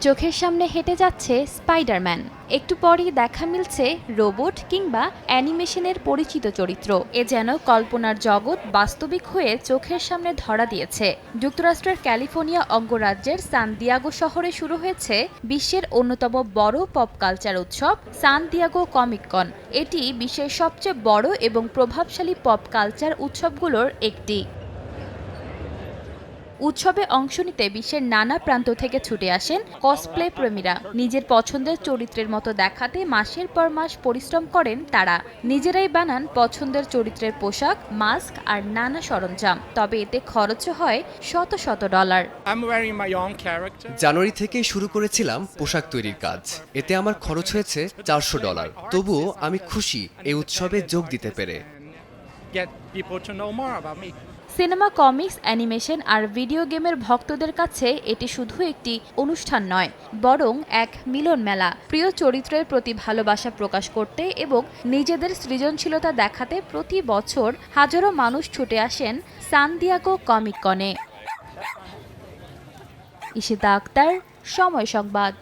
চোখের সামনে হেঁটে যাচ্ছে স্পাইডারম্যান, একটু পরেই দেখা মিলছে রোবট কিংবা অ্যানিমেশনের পরিচিত চরিত্র। এ যেন কল্পনার জগৎ বাস্তবিক হয়ে চোখের সামনে ধরা দিয়েছে। যুক্তরাষ্ট্রের ক্যালিফোর্নিয়া অঙ্গরাজ্যের সান দিয়াগো শহরে শুরু হয়েছে বিশ্বের অন্যতম বড় পপ কালচার উৎসব সান দিয়াগো কমিক কন। এটি বিশ্বের সবচেয়ে বড় এবং প্রভাবশালী পপ কালচার উৎসবগুলোর একটি। উৎসবে অংশ নিতে বিশ্বের নানা প্রান্ত থেকে ছুটে আসেন কসপ্লে প্রেমীরা। নিজের পছন্দের চরিত্রের মতো দেখাতে মাসের পর মাস পরিশ্রম করেন তারা। নিজেরাই বানান পছন্দের চরিত্রের পোশাক, মাস্ক আর নানা সরঞ্জাম। তবে এতে খরচও হয় শত শত ডলার। জানুয়ারি থেকেই শুরু করেছিলাম পোশাক তৈরির কাজ। এতে আমার খরচ হয়েছে $400। তবুও আমি খুশি এই উৎসবে যোগ দিতে পেরে। সিনেমা, কমিক্স, অ্যানিমেশন আর ভিডিও গেমের ভক্তদের কাছে এটি শুধু একটি অনুষ্ঠান নয়, বরং এক মিলন মেলা। প্রিয় চরিত্রের প্রতি ভালোবাসা প্রকাশ করতে এবং নিজেদের সৃজনশীলতা দেখাতে প্রতি বছর হাজারো মানুষ ছুটে আসেন সান দিয়াগো কমিক কনে। ইশিতা আক্তার, সময় সংবাদ।